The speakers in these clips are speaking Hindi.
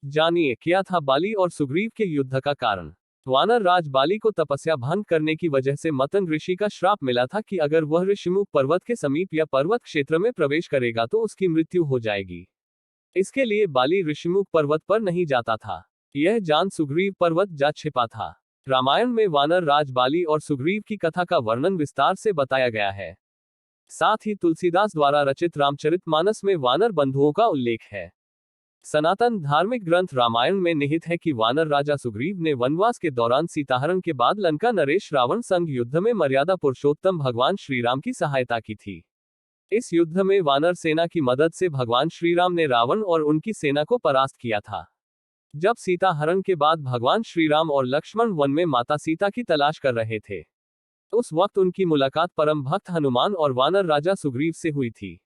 जानिए क्या था बाली और सुग्रीव के युद्ध का कारण। वानर राज बाली को तपस्या भंग करने की वजह से मतंग ऋषि का श्राप मिला था कि अगर वह ऋषिमुख पर्वत के समीप या पर्वत क्षेत्र में प्रवेश करेगा तो उसकी मृत्यु हो जाएगी। इसके लिए बाली ऋषिमुख पर्वत पर नहीं जाता था। यह जान सुग्रीव पर्वत जा छिपा था। रामायण में वानर राज बाली और सुग्रीव की कथा का वर्णन विस्तार से बताया गया है। साथ ही तुलसीदास द्वारा रचित रामचरितमानस में वानर बंधुओं का उल्लेख है। सनातन धार्मिक ग्रंथ रामायण में निहित है कि वानर राजा सुग्रीव ने वनवास के दौरान सीताहरण के बाद लंका नरेश रावण संग युद्ध में मर्यादा पुरुषोत्तम भगवान श्रीराम की सहायता की थी। इस युद्ध में वानर सेना की मदद से भगवान श्रीराम ने रावण और उनकी सेना को परास्त किया था। जब सीता हरण के बाद भगवान श्रीराम और लक्ष्मण वन में माता सीता की तलाश कर रहे थे, उस वक्त उनकी मुलाकात परम भक्त हनुमान और वानर राजा सुग्रीव से हुई थी।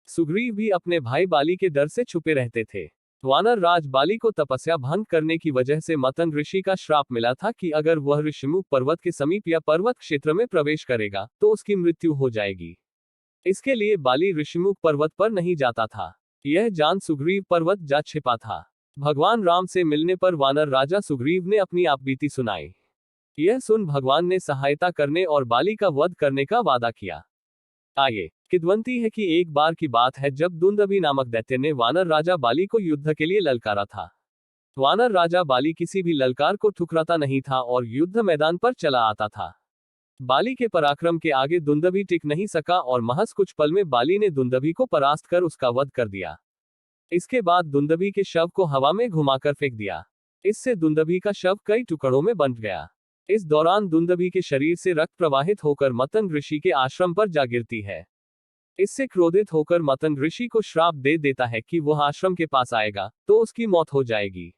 सुग्रीव भी अपने भाई बाली के डर से छुपे रहते थे। वानर राज बाली को तपस्या भंग करने की वजह से मतंग ऋषि का श्राप मिला था कि अगर वह ऋषिमुख पर्वत के समीप या पर्वत क्षेत्र में प्रवेश करेगा तो उसकी मृत्यु हो जाएगी। इसके लिए बाली ऋषिमुख पर्वत पर नहीं जाता था। यह जान सुग्रीव पर्वत जा छिपा था। भगवान राम से मिलने पर वानर राजा सुग्रीव ने अपनी आपबीती सुनाई। यह सुन भगवान ने सहायता करने और बाली का वध करने का वादा किया। आगे किद्वंती है कि एक बार की बात है जब दुंदभी नामक दैत्य ने वानर राजा बाली को युद्ध के लिए ललकारा था। वानर राजा बाली किसी भी ललकार को ठुकराता नहीं था और युद्ध मैदान पर चला आता था। बाली के पराक्रम के आगे दुंदभी टिक नहीं सका और महज कुछ पल में बाली ने दुंदभी को परास्त कर उसका वध कर दिया। इसके बाद दुंदभी के शव को हवा में घुमाकर फेंक दिया। इससे दुंदभी का शव कई टुकड़ों में बंट गया। इस दौरान दुंदभी के शरीर से रक्त प्रवाहित होकर मतंग ऋषि के आश्रम पर जा गिरती है। इससे क्रोधित होकर मतंग ऋषि को श्राप दे देता है कि वह आश्रम के पास आएगा तो उसकी मौत हो जाएगी।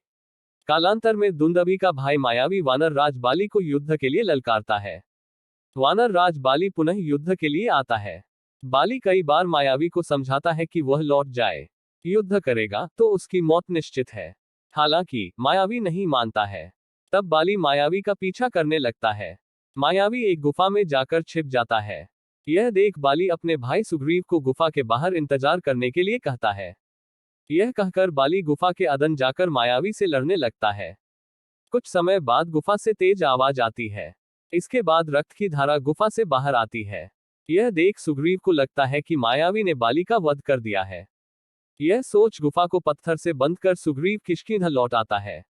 कालांतर में दुंदभी का भाई मायावी वानर राज बाली को युद्ध के लिए ललकारता है। वानर राज बाली पुनः युद्ध के लिए आता है। बाली कई बार मायावी को समझाता है कि वह लौट जाए, युद्ध करेगा तो उसकी मौत निश्चित है। हालांकि मायावी नहीं मानता है। तब बाली मायावी का पीछा करने लगता है। मायावी एक गुफा में जाकर छिप जाता है। यह देख बाली अपने भाई सुग्रीव को गुफा के बाहर इंतजार करने के लिए कहता है। यह कहकर बाली गुफा के अदन जाकर मायावी से लड़ने लगता है। कुछ समय बाद गुफा से तेज आवाज आती है। इसके बाद रक्त की धारा गुफा से बाहर आती है। यह देख सुग्रीव को लगता है कि मायावी ने बाली का वध कर दिया है। यह सोच गुफा को पत्थर से बंद कर सुग्रीव किष्किंधा लौट आता है।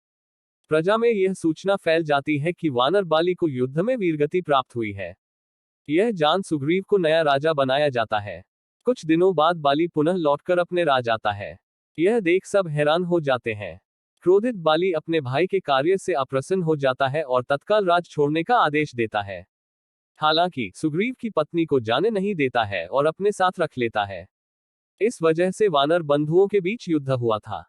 प्रजा में यह सूचना फैल जाती है कि वानर बाली को युद्ध में वीरगति प्राप्त हुई है। यह जान सुग्रीव को नया राजा बनाया जाता है। कुछ दिनों बाद बाली पुनः लौटकर अपने राज आता है। यह देख सब हैरान हो जाते हैं। क्रोधित बाली अपने भाई के कार्य से अप्रसन्न हो जाता है और तत्काल राज छोड़ने का आदेश देता है। हालांकि सुग्रीव की पत्नी को जाने नहीं देता है और अपने साथ रख लेता है। इस वजह से वानर बंधुओं के बीच युद्ध हुआ था।